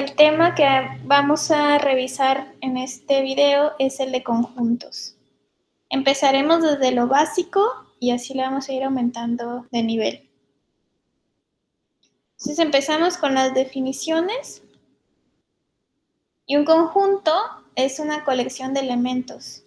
El tema que vamos a revisar en este video es el de conjuntos. Empezaremos desde lo básico y así le vamos a ir aumentando de nivel. Entonces empezamos con las definiciones. Y un conjunto es una colección de elementos.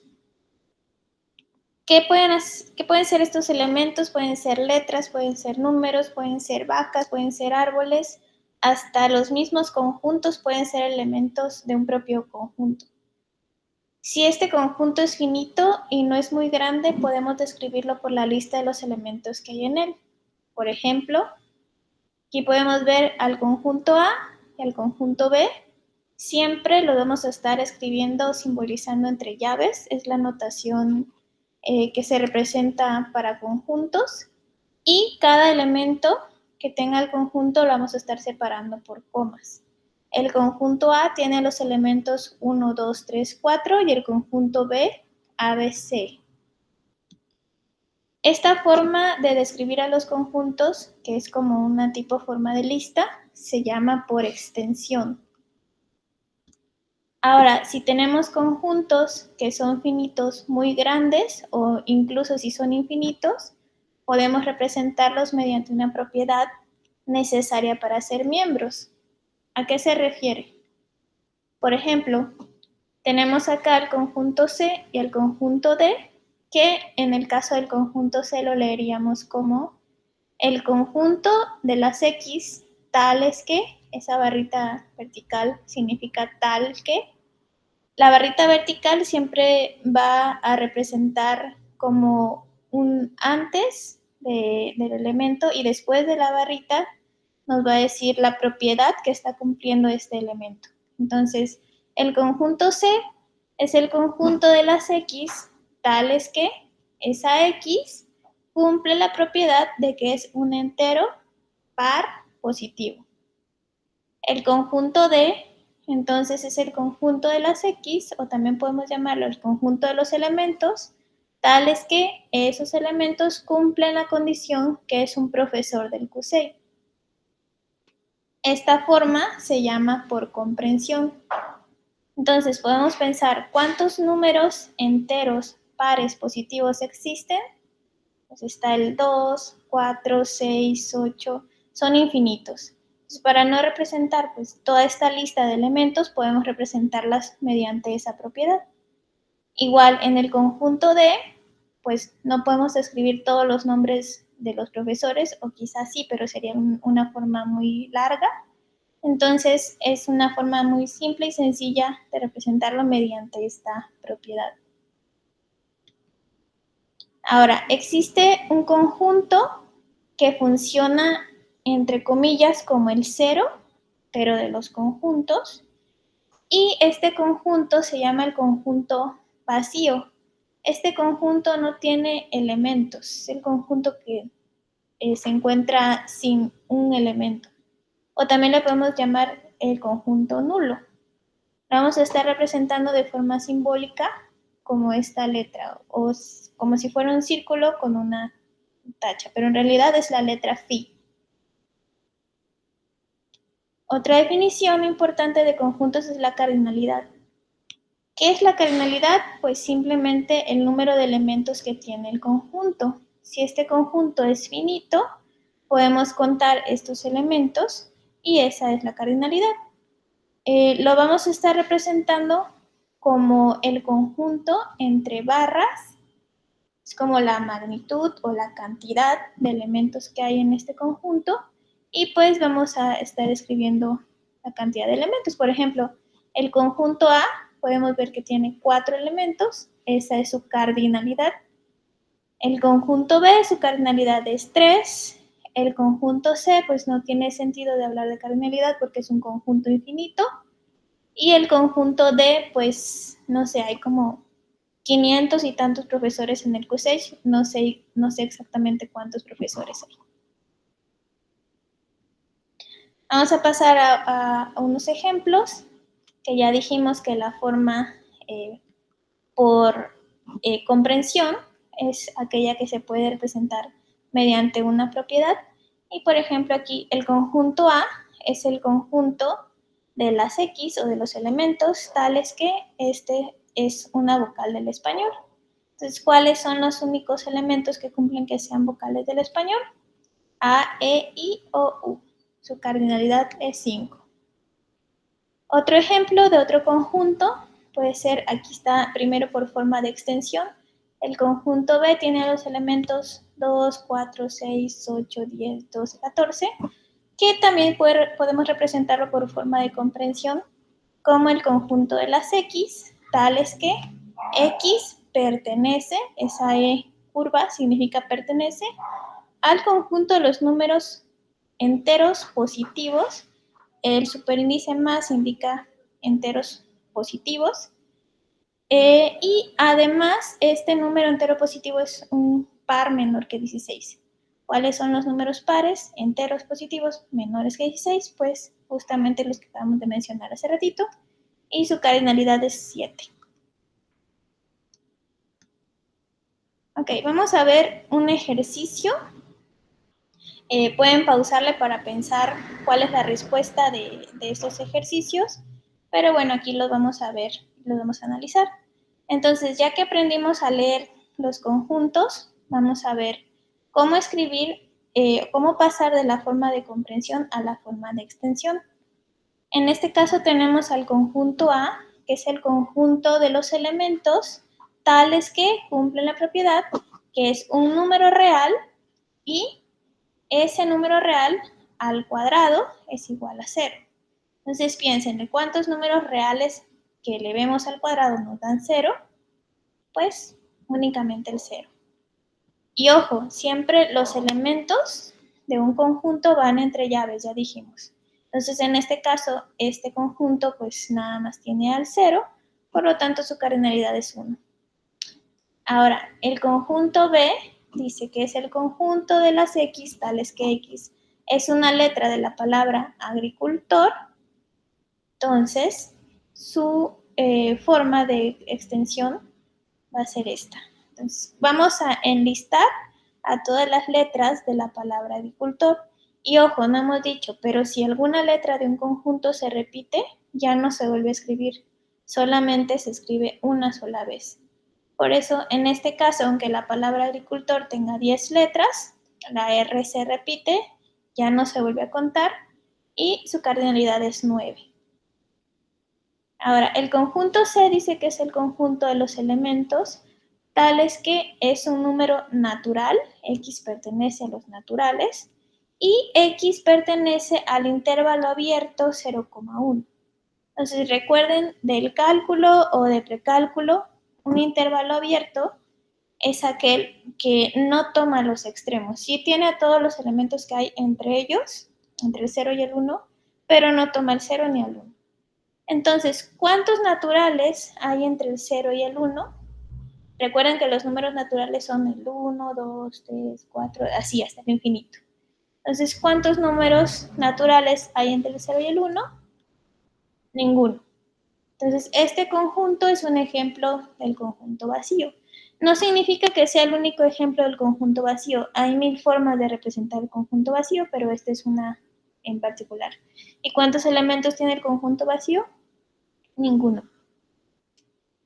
¿Qué pueden ser estos elementos? Pueden ser letras, pueden ser números, pueden ser vacas, pueden ser árboles. Hasta los mismos conjuntos pueden ser elementos de un propio conjunto. Si este conjunto es finito y no es muy grande, podemos describirlo por la lista de los elementos que hay en él. Por ejemplo, aquí podemos ver al conjunto A y al conjunto B. Siempre lo vamos a estar escribiendo o simbolizando entre llaves. Es la notación que se representa para conjuntos. Y cada elemento que tenga el conjunto lo vamos a estar separando por comas. El conjunto A tiene los elementos 1, 2, 3, 4 y el conjunto B, A, B, C. Esta forma de describir a los conjuntos, que es como una tipo forma de lista, se llama por extensión. Ahora, si tenemos conjuntos que son finitos muy grandes o incluso si son infinitos, podemos representarlos mediante una propiedad necesaria para ser miembros. ¿A qué se refiere? Por ejemplo, tenemos acá el conjunto C y el conjunto D, que en el caso del conjunto C lo leeríamos como el conjunto de las X tales que, esa barrita vertical significa tal que. La barrita vertical siempre va a representar como un antes del elemento y después de la barrita nos va a decir la propiedad que está cumpliendo este elemento. Entonces, el conjunto C es el conjunto de las X tales que esa X cumple la propiedad de que es un entero par positivo. El conjunto D, entonces, es el conjunto de las X, o también podemos llamarlo el conjunto de los elementos, tales que esos elementos cumplen la condición que es un profesor del Q6. Esta forma se llama por comprensión. Entonces, podemos pensar cuántos números enteros pares positivos existen. Pues está el 2, 4, 6, 8, son infinitos. Entonces, para no representar pues, toda esta lista de elementos, podemos representarlas mediante esa propiedad. Igual, en el conjunto D, pues no podemos escribir todos los nombres de los profesores, o quizás sí, pero sería una forma muy larga. Entonces, es una forma muy simple y sencilla de representarlo mediante esta propiedad. Ahora, existe un conjunto que funciona, entre comillas, como el cero, pero de los conjuntos. Y este conjunto se llama el conjunto vacío. Este conjunto no tiene elementos, es el conjunto que se encuentra sin un elemento. O también le podemos llamar el conjunto nulo. Lo vamos a estar representando de forma simbólica como esta letra, o como si fuera un círculo con una tacha, pero en realidad es la letra phi. Otra definición importante de conjuntos es la cardinalidad. ¿Qué es la cardinalidad? Pues simplemente el número de elementos que tiene el conjunto. Si este conjunto es finito, podemos contar estos elementos y esa es la cardinalidad. Lo vamos a estar representando como el conjunto entre barras, es como la magnitud o la cantidad de elementos que hay en este conjunto, y pues vamos a estar escribiendo la cantidad de elementos. Por ejemplo, el conjunto A podemos ver que tiene 4 elementos, esa es su cardinalidad. El conjunto B, su cardinalidad es 3. El conjunto C, pues no tiene sentido de hablar de cardinalidad porque es un conjunto infinito. Y el conjunto D, pues, no sé, hay como 500 y tantos profesores en el Q6, no sé exactamente cuántos profesores hay. Vamos a pasar a unos ejemplos, que ya dijimos que la forma por comprensión es aquella que se puede representar mediante una propiedad. Y por ejemplo aquí el conjunto A es el conjunto de las X o de los elementos tales que este es una vocal del español. Entonces, ¿cuáles son los únicos elementos que cumplen que sean vocales del español? A, E, I o U. Su cardinalidad es 5. Otro ejemplo de otro conjunto puede ser, aquí está primero por forma de extensión, el conjunto B tiene los elementos 2, 4, 6, 8, 10, 12, 14, que también podemos representarlo por forma de comprensión como el conjunto de las X, tales que X pertenece, esa E curva significa pertenece, al conjunto de los números enteros positivos. El superíndice más indica enteros positivos. Y además, este número entero positivo es un par menor que 16. ¿Cuáles son los números pares enteros positivos menores que 16? Pues justamente los que acabamos de mencionar hace ratito. Y su cardinalidad es 7. Ok, vamos a ver un ejercicio. Pueden pausarle para pensar cuál es la respuesta de estos ejercicios, pero bueno, aquí los vamos a ver, los vamos a analizar. Entonces, ya que aprendimos a leer los conjuntos, vamos a ver cómo escribir, cómo pasar de la forma de comprensión a la forma de extensión. En este caso tenemos al conjunto A, que es el conjunto de los elementos tales que cumplen la propiedad, que es un número real y ese número real al cuadrado es igual a 0. Entonces piensen, ¿de cuántos números reales que le vemos al cuadrado nos dan 0? Pues únicamente el 0. Y ojo, siempre los elementos de un conjunto van entre llaves, ya dijimos. Entonces en este caso, este conjunto pues nada más tiene al 0, por lo tanto su cardinalidad es 1. Ahora, el conjunto B dice que es el conjunto de las X, tales que X es una letra de la palabra agricultor, entonces su forma de extensión va a ser esta. Entonces, vamos a enlistar a todas las letras de la palabra agricultor. Y ojo, no hemos dicho, pero si alguna letra de un conjunto se repite, ya no se vuelve a escribir, solamente se escribe una sola vez. Por eso, en este caso, aunque la palabra agricultor tenga 10 letras, la R se repite, ya no se vuelve a contar y su cardinalidad es 9. Ahora, el conjunto C dice que es el conjunto de los elementos tales que es un número natural, X pertenece a los naturales, y X pertenece al intervalo abierto 0,1. Entonces recuerden del cálculo o de precálculo, un intervalo abierto es aquel que no toma los extremos. Sí tiene a todos los elementos que hay entre ellos, entre el 0 y el 1, pero no toma el 0 ni el 1. Entonces, ¿cuántos naturales hay entre el 0 y el 1? Recuerden que los números naturales son el 1, 2, 3, 4, así hasta el infinito. Entonces, ¿cuántos números naturales hay entre el 0 y el 1? Ninguno. Entonces, este conjunto es un ejemplo del conjunto vacío. No significa que sea el único ejemplo del conjunto vacío. Hay 1000 formas de representar el conjunto vacío, pero esta es una en particular. ¿Y cuántos elementos tiene el conjunto vacío? Ninguno.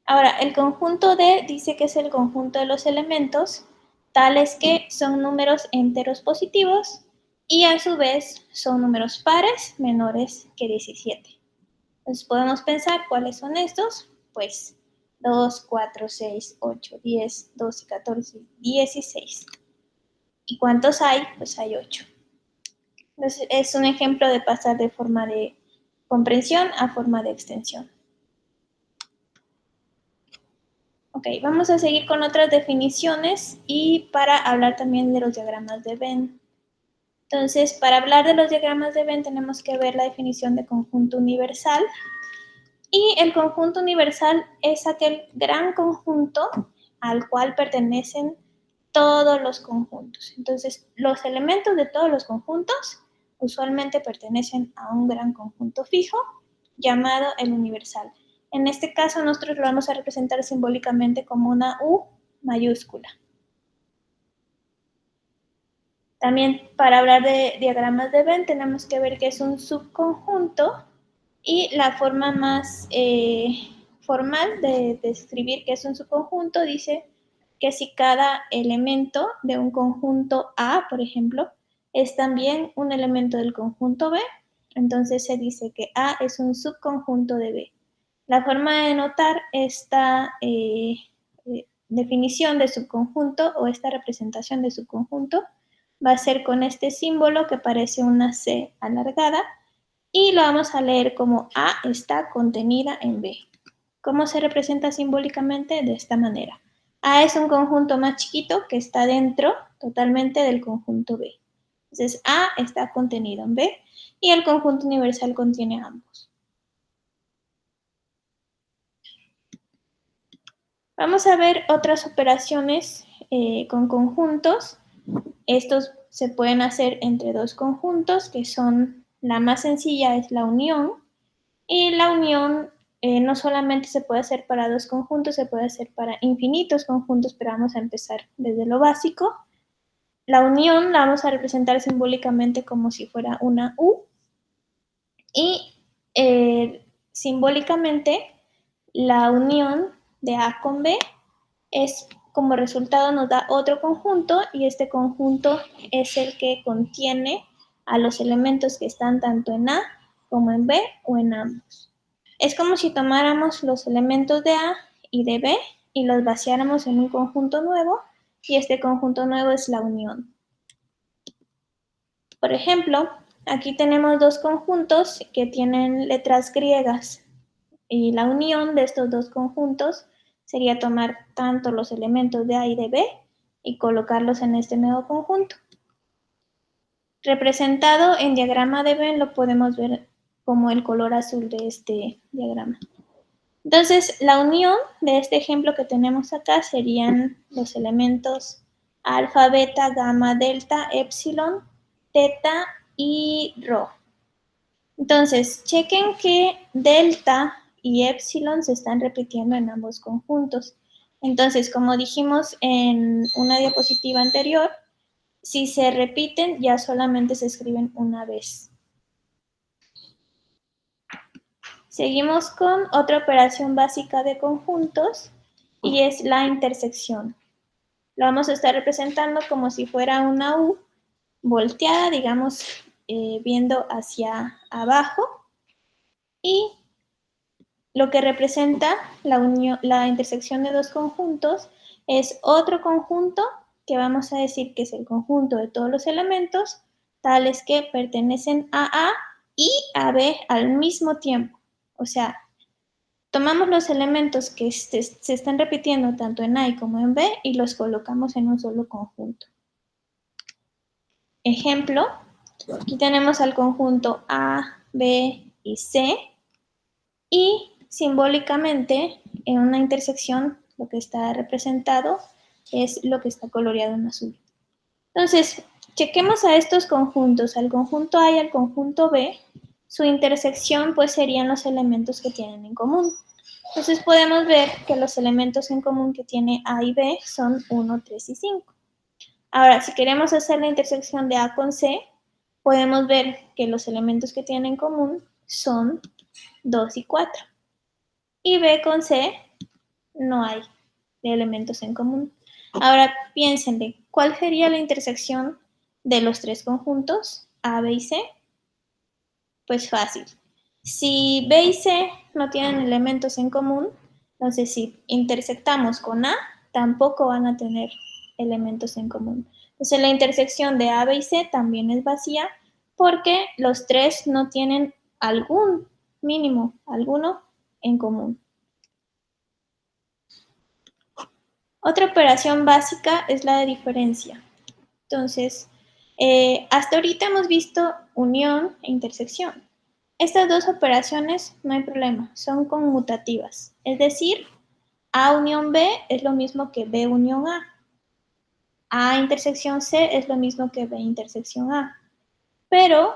Ahora, el conjunto D dice que es el conjunto de los elementos tales que son números enteros positivos y a su vez son números pares menores que 17. Entonces podemos pensar cuáles son estos, pues 2, 4, 6, 8, 10, 12, 14, 16. ¿Y cuántos hay? Pues hay 8. Entonces es un ejemplo de pasar de forma de comprensión a forma de extensión. Ok, vamos a seguir con otras definiciones y para hablar también de los diagramas de Venn. Entonces, para hablar de los diagramas de Venn tenemos que ver la definición de conjunto universal. Y el conjunto universal es aquel gran conjunto al cual pertenecen todos los conjuntos. Entonces, los elementos de todos los conjuntos usualmente pertenecen a un gran conjunto fijo llamado el universal. En este caso, nosotros lo vamos a representar simbólicamente como una U mayúscula. También para hablar de diagramas de Venn tenemos que ver que es un subconjunto Y la forma más formal de describir qué es un subconjunto dice que si cada elemento de un conjunto A, por ejemplo, es también un elemento del conjunto B, entonces se dice que A es un subconjunto de B. La forma de notar esta definición de subconjunto o esta representación de subconjunto va a ser con este símbolo que parece una C alargada y lo vamos a leer como A está contenida en B. ¿Cómo se representa simbólicamente? De esta manera. A es un conjunto más chiquito que está dentro totalmente del conjunto B. Entonces A está contenido en B y el conjunto universal contiene ambos. Vamos a ver otras operaciones con conjuntos. Estos se pueden hacer entre dos conjuntos, que son, la más sencilla es la unión, y la unión no solamente se puede hacer para dos conjuntos, se puede hacer para infinitos conjuntos, pero vamos a empezar desde lo básico. La unión la vamos a representar simbólicamente como si fuera una U, y simbólicamente la unión de A con B es como resultado nos da otro conjunto y este conjunto es el que contiene a los elementos que están tanto en A como en B o en ambos. Es como si tomáramos los elementos de A y de B y los vaciáramos en un conjunto nuevo y este conjunto nuevo es la unión. Por ejemplo, aquí tenemos dos conjuntos que tienen letras griegas y la unión de estos dos conjuntos sería tomar tanto los elementos de A y de B y colocarlos en este nuevo conjunto. Representado en diagrama de Venn lo podemos ver como el color azul de este diagrama. Entonces, la unión de este ejemplo que tenemos acá serían los elementos alfa, beta, gamma, delta, epsilon, teta y rho. Entonces, chequen que delta y epsilon se están repitiendo en ambos conjuntos. Entonces, como dijimos en una diapositiva anterior, si se repiten, ya solamente se escriben una vez. Seguimos con otra operación básica de conjuntos y es la intersección. Lo vamos a estar representando como si fuera una U volteada, digamos, viendo hacia abajo, y lo que representa la intersección de dos conjuntos es otro conjunto que vamos a decir que es el conjunto de todos los elementos tales que pertenecen a A y a B al mismo tiempo. O sea, tomamos los elementos que se están repitiendo tanto en A como en B y los colocamos en un solo conjunto. Ejemplo, aquí tenemos al conjunto A, B y C y simbólicamente en una intersección lo que está representado es lo que está coloreado en azul. Entonces, chequemos a estos conjuntos, al conjunto A y al conjunto B, su intersección pues serían los elementos que tienen en común. Entonces podemos ver que los elementos en común que tiene A y B son 1, 3 y 5. Ahora, si queremos hacer la intersección de A con C, podemos ver que los elementos que tienen en común son 2 y 4. Y B con C no hay de elementos en común. Ahora piénsenle, ¿cuál sería la intersección de los tres conjuntos, A, B y C? Pues fácil. Si B y C no tienen elementos en común, entonces si intersectamos con A, tampoco van a tener elementos en común. Entonces la intersección de A, B y C también es vacía porque los tres no tienen algún mínimo, alguno en común. Otra operación básica es la de diferencia. Entonces, hasta ahorita hemos visto unión e intersección. Estas dos operaciones no hay problema, son conmutativas. Es decir, A unión B es lo mismo que B unión A. A intersección C es lo mismo que B intersección A. Pero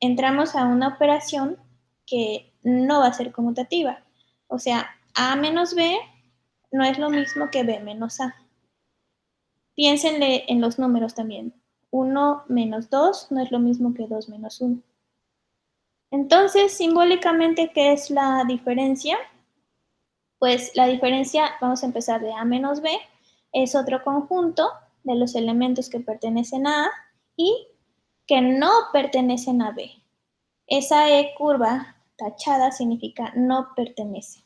entramos a una operación que no va a ser conmutativa. O sea, A menos B no es lo mismo que B menos A. Piénsenle en los números también. 1 menos 2 no es lo mismo que 2 menos 1. Entonces, simbólicamente, ¿qué es la diferencia? Pues la diferencia, vamos a empezar de A menos B, es otro conjunto de los elementos que pertenecen a A y que no pertenecen a B. Esa E curva tachada significa no pertenece.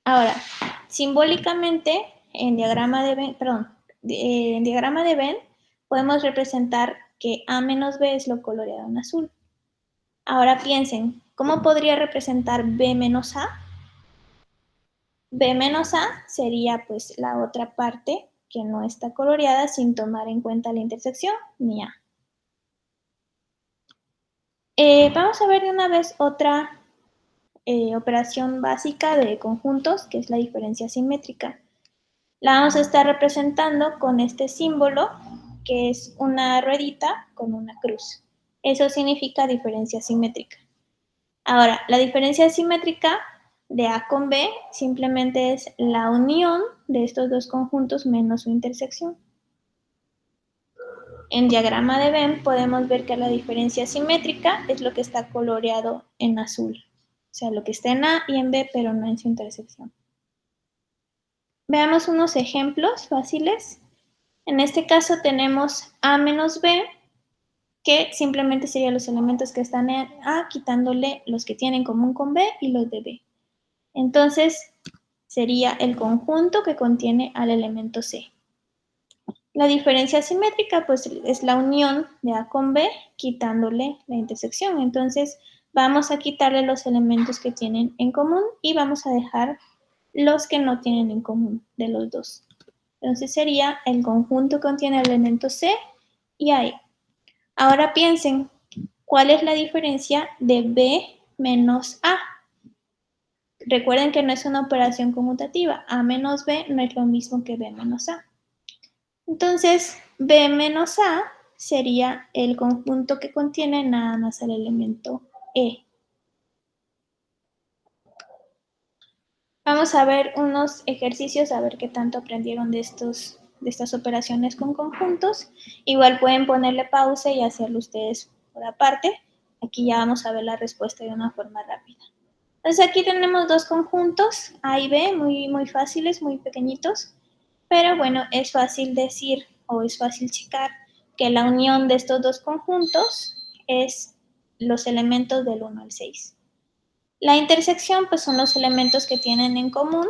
Ahora, simbólicamente, en diagrama de Venn, podemos representar que A menos B es lo coloreado en azul. Ahora piensen, ¿cómo podría representar B menos A? B menos A sería pues la otra parte que no está coloreada sin tomar en cuenta la intersección ni A. Vamos a ver de una vez otra operación básica de conjuntos, que es la diferencia simétrica. La vamos a estar representando con este símbolo, que es una ruedita con una cruz. Eso significa diferencia simétrica. Ahora, la diferencia simétrica de A con B simplemente es la unión de estos dos conjuntos menos su intersección. En diagrama de Venn podemos ver que la diferencia simétrica es lo que está coloreado en azul. O sea, lo que está en A y en B, pero no en su intersección. Veamos unos ejemplos fáciles. En este caso tenemos A menos B, que simplemente serían los elementos que están en A, quitándole los que tienen en común con B y los de B. Entonces, sería el conjunto que contiene al elemento C. La diferencia simétrica, pues, es la unión de A con B, quitándole la intersección. Entonces, vamos a quitarle los elementos que tienen en común y vamos a dejar los que no tienen en común de los dos. Entonces, sería el conjunto que contiene el elemento C y A. Ahora piensen, ¿cuál es la diferencia de B menos A? Recuerden que no es una operación conmutativa. A menos B no es lo mismo que B menos A. Entonces, B menos A sería el conjunto que contiene nada más el elemento E. Vamos a ver unos ejercicios, a ver qué tanto aprendieron de estas operaciones con conjuntos. Igual pueden ponerle pausa y hacerlo ustedes por aparte. Aquí ya vamos a ver la respuesta de una forma rápida. Entonces aquí tenemos dos conjuntos, A y B, muy fáciles, muy pequeñitos. Pero bueno, es fácil decir o es fácil checar que la unión de estos dos conjuntos es los elementos del 1 al 6. La intersección pues son los elementos que tienen en común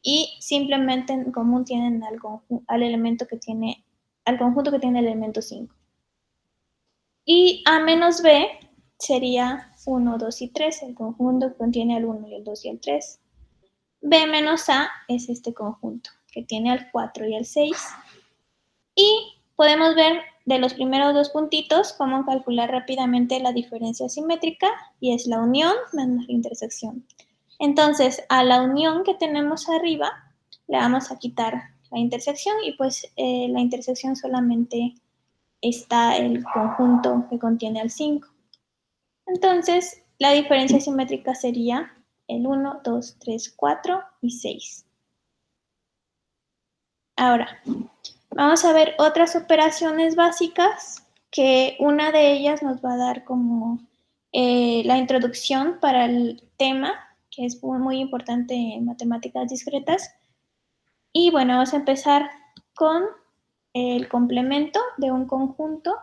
y simplemente en común tienen al conjunto que tiene el elemento 5. Y A menos B sería 1, 2 y 3, el conjunto que contiene al 1 y el 2 y el 3. B menos A es este conjunto que tiene al 4 y al 6. Y podemos ver de los primeros dos puntitos cómo calcular rápidamente la diferencia simétrica y es la unión menos la intersección. Entonces, a la unión que tenemos arriba le vamos a quitar la intersección y pues la intersección solamente está el conjunto que contiene al 5. Entonces, la diferencia simétrica sería el 1, 2, 3, 4 y 6. Ahora, vamos a ver otras operaciones básicas que una de ellas nos va a dar como la introducción para el tema, que es muy importante en matemáticas discretas. Y bueno, vamos a empezar con el complemento de un conjunto.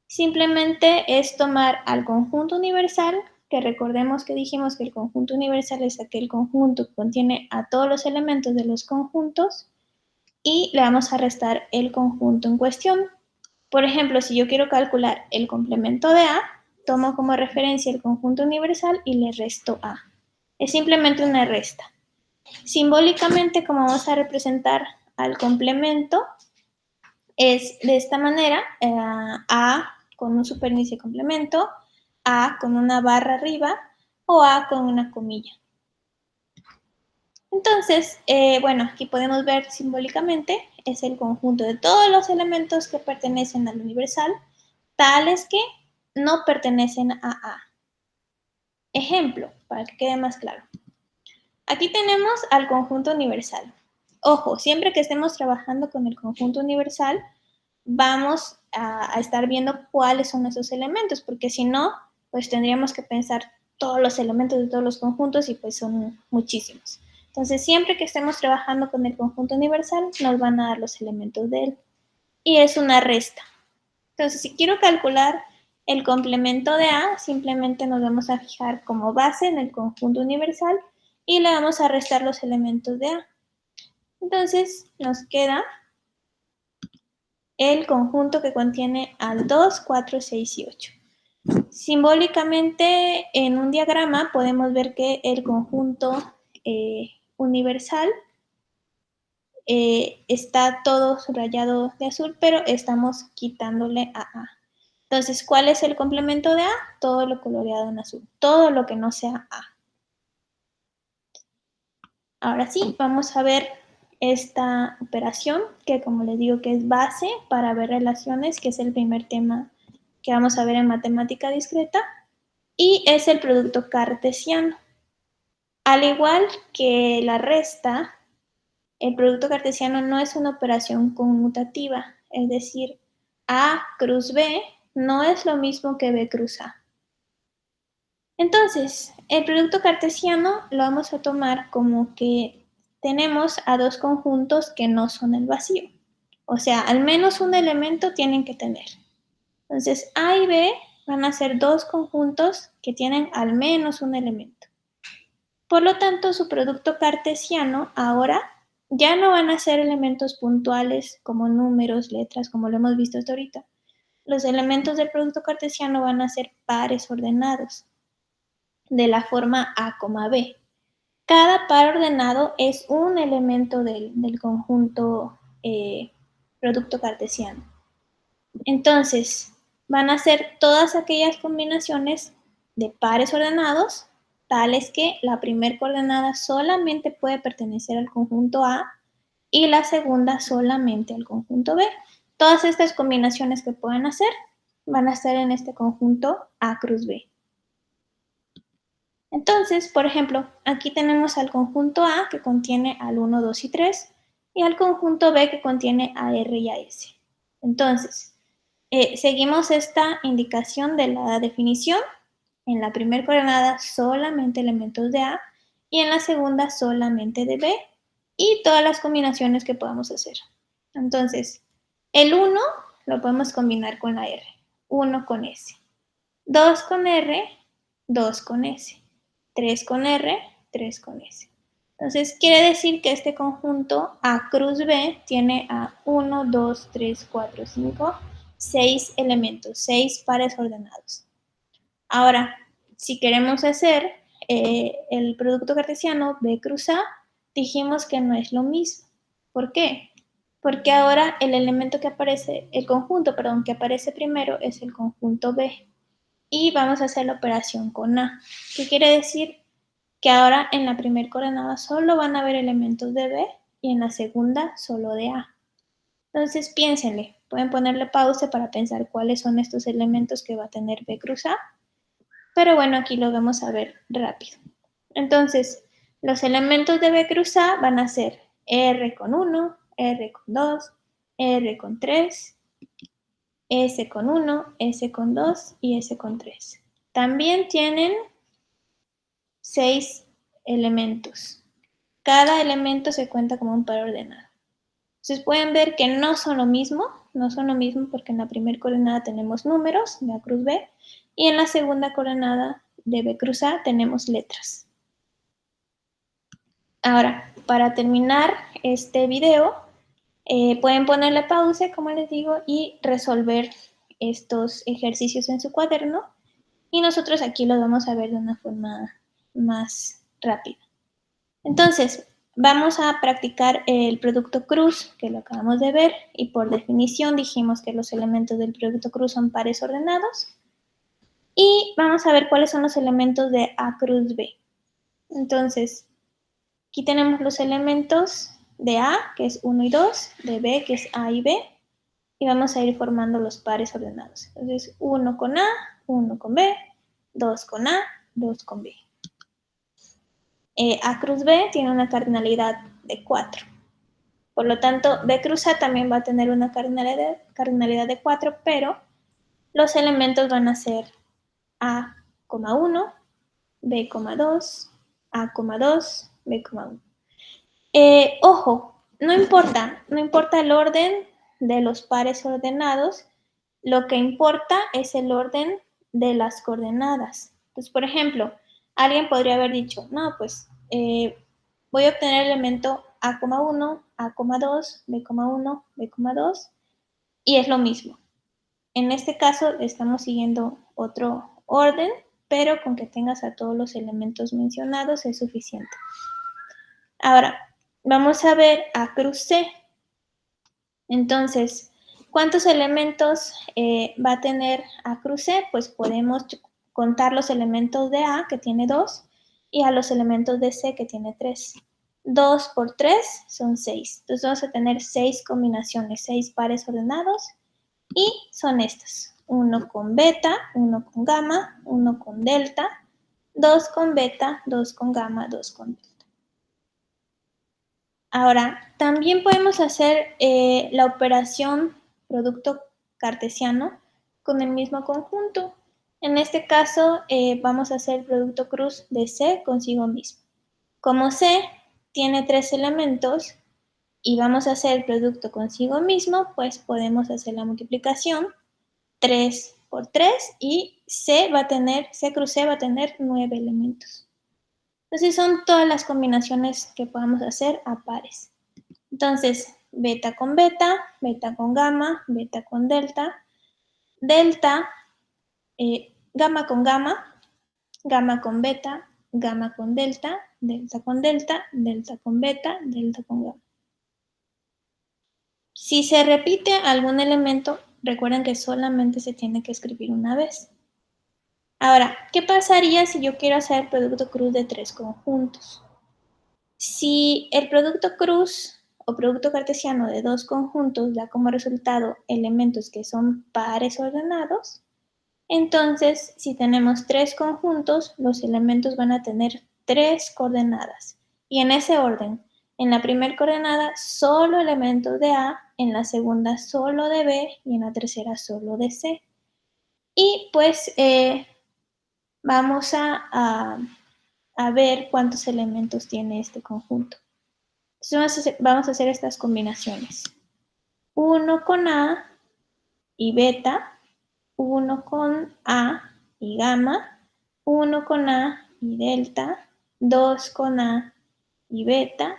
Simplemente es tomar al conjunto universal, que recordemos que dijimos que el conjunto universal es aquel conjunto que contiene a todos los elementos de los conjuntos, y le vamos a restar el conjunto en cuestión. Por ejemplo, si yo quiero calcular el complemento de A, tomo como referencia el conjunto universal y le resto A. Es simplemente una resta. Simbólicamente, como vamos a representar al complemento, es de esta manera, A con un superíndice complemento, A con una barra arriba o A con una comilla. Entonces, bueno, aquí podemos ver simbólicamente, es el conjunto de todos los elementos que pertenecen al universal, tales que no pertenecen a A. Ejemplo, para que quede más claro. Aquí tenemos al conjunto universal. Ojo, siempre que estemos trabajando con el conjunto universal, vamos a estar viendo cuáles son esos elementos, porque si no, pues tendríamos que pensar todos los elementos de todos los conjuntos y pues son muchísimos. Entonces, siempre que estemos trabajando con el conjunto universal, nos van a dar los elementos de él. Y es una resta. Entonces, si quiero calcular el complemento de A, simplemente nos vamos a fijar como base en el conjunto universal y le vamos a restar los elementos de A. Entonces, nos queda el conjunto que contiene al 2, 4, 6 y 8. Simbólicamente, en un diagrama podemos ver que el conjunto universal está todo subrayado de azul, pero estamos quitándole a A. Entonces, ¿cuál es el complemento de A? Todo lo coloreado en azul, todo lo que no sea A. Ahora sí, vamos a ver esta operación, que como les digo que es base para ver relaciones, que es el primer tema que vamos a ver en matemática discreta, y es el producto cartesiano. Al igual que la resta, el producto cartesiano no es una operación conmutativa, es decir, A cruz B no es lo mismo que B cruz A. Entonces, el producto cartesiano lo vamos a tomar como que tenemos a dos conjuntos que no son el vacío. O sea, al menos un elemento tienen que tener. Entonces, A y B van a ser dos conjuntos que tienen al menos un elemento. Por lo tanto, su producto cartesiano ahora ya no van a ser elementos puntuales como números, letras, como lo hemos visto hasta ahorita. Los elementos del producto cartesiano van a ser pares ordenados de la forma A, B. Cada par ordenado es un elemento del conjunto producto cartesiano. Entonces, van a ser todas aquellas combinaciones de pares ordenados, tales que la primera coordenada solamente puede pertenecer al conjunto A y la segunda solamente al conjunto B. Todas estas combinaciones que pueden hacer van a estar en este conjunto A cruz B. Entonces, por ejemplo, aquí tenemos al conjunto A que contiene al 1, 2 y 3 y al conjunto B que contiene a R y a S. Entonces, seguimos esta indicación de la definición. En la primera coordenada solamente elementos de A y en la segunda solamente de B y todas las combinaciones que podamos hacer. Entonces, el 1 lo podemos combinar con la R, 1 con S, 2 con R, 2 con S, 3 con R, 3 con S. Entonces, quiere decir que este conjunto A cruz B tiene a 1, 2, 3, 4, 5, 6 elementos, 6 pares ordenados. Ahora, si queremos hacer el producto cartesiano B cruz A, dijimos que no es lo mismo. ¿Por qué? Porque ahora el elemento que aparece, el conjunto, perdón, que aparece primero es el conjunto B. Y vamos a hacer la operación con A. ¿Qué quiere decir? Que ahora en la primera coordenada solo van a haber elementos de B y en la segunda solo de A. Entonces piénsenle, pueden ponerle pausa para pensar cuáles son estos elementos que va a tener B cruz A, pero bueno, aquí lo vamos a ver rápido. Entonces, los elementos de B cruz A van a ser R con 1, R con 2, R con 3, S con 1, S con 2 y S con 3. También tienen 6 elementos. Cada elemento se cuenta como un par ordenado. Entonces pueden ver que no son lo mismo porque en la primera coordenada tenemos números de A cruz B y en la segunda coordenada de B cruz A tenemos letras. Ahora, para terminar este video, pueden ponerle pausa, como les digo, y resolver estos ejercicios en su cuaderno y nosotros aquí lo vamos a ver de una forma más rápida. Entonces, vamos a practicar el producto cruz, que lo acabamos de ver, y por definición dijimos que los elementos del producto cruz son pares ordenados. Y vamos a ver cuáles son los elementos de A cruz B. Entonces, aquí tenemos los elementos de A, que es 1 y 2, de B, que es A y B, y vamos a ir formando los pares ordenados. Entonces, 1 con A, 1 con B, 2 con A, 2 con B. A cruz B tiene una cardinalidad de 4. Por lo tanto, B cruz A también va a tener una cardinalidad de 4, pero los elementos van a ser A 1, B,2, A,2, B,1. Ojo, no importa el orden de los pares ordenados, lo que importa es el orden de las coordenadas. Entonces, por ejemplo, alguien podría haber dicho, no, pues voy a obtener el elemento A,1, A,2, B,1, B,2, y es lo mismo. En este caso estamos siguiendo otro orden, pero con que tengas a todos los elementos mencionados es suficiente. Ahora, vamos a ver A cruz C. Entonces, ¿cuántos elementos va a tener A cruz C? Pues podemos contar los elementos de A, que tiene 2, y a los elementos de C, que tiene 3. 2 por 3 son 6. Entonces vamos a tener 6 combinaciones, 6 pares ordenados, y son estas. 1 con beta, 1 con gamma, 1 con delta, 2 con beta, 2 con gamma, 2 con delta. Ahora, también podemos hacer la operación producto cartesiano con el mismo conjunto. En este caso, vamos a hacer el producto cruz de C consigo mismo. Como C tiene 3 elementos y vamos a hacer el producto consigo mismo, pues podemos hacer la multiplicación 3 por 3 y C cruz C va a tener 9 elementos. Entonces son todas las combinaciones que podamos hacer a pares. Entonces, beta con beta, beta con gamma, beta con delta, delta, gamma con gamma, gamma con beta, gamma con delta, delta con delta, delta con beta, delta con gamma. Si se repite algún elemento, recuerden que solamente se tiene que escribir una vez. Ahora, ¿qué pasaría si yo quiero hacer el producto cruz de 3 conjuntos? Si el producto cruz o producto cartesiano de 2 conjuntos da como resultado elementos que son pares ordenados, entonces si tenemos 3 conjuntos, los elementos van a tener 3 coordenadas. Y en ese orden, en la primera coordenada solo elementos de A, en la segunda solo de B y en la tercera solo de C. Y pues vamos a ver cuántos elementos tiene este conjunto. Entonces vamos a hacer estas combinaciones. 1 con A y beta, 1 con A y gamma, 1 con A y delta, 2 con A y beta,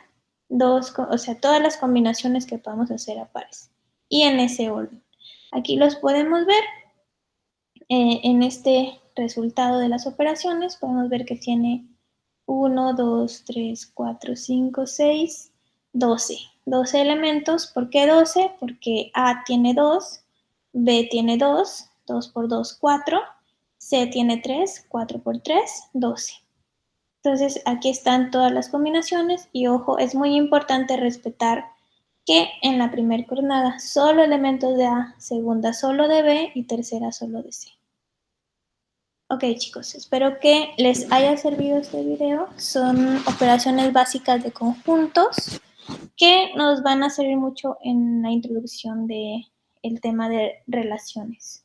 o sea, todas las combinaciones que podamos hacer a pares. Y en ese orden. Aquí los podemos ver. En este resultado de las operaciones podemos ver que tiene 1, 2, 3, 4, 5, 6, 12. 12 elementos. ¿Por qué 12? Porque A tiene 2, B tiene 2, 2 por 2, 4, C tiene 3, 4 por 3, 12. Entonces aquí están todas las combinaciones y ojo, es muy importante respetar que en la primera coordenada solo elementos de A, segunda solo de B y tercera solo de C. Ok chicos, espero que les haya servido este video. Son operaciones básicas de conjuntos que nos van a servir mucho en la introducción del tema de relaciones.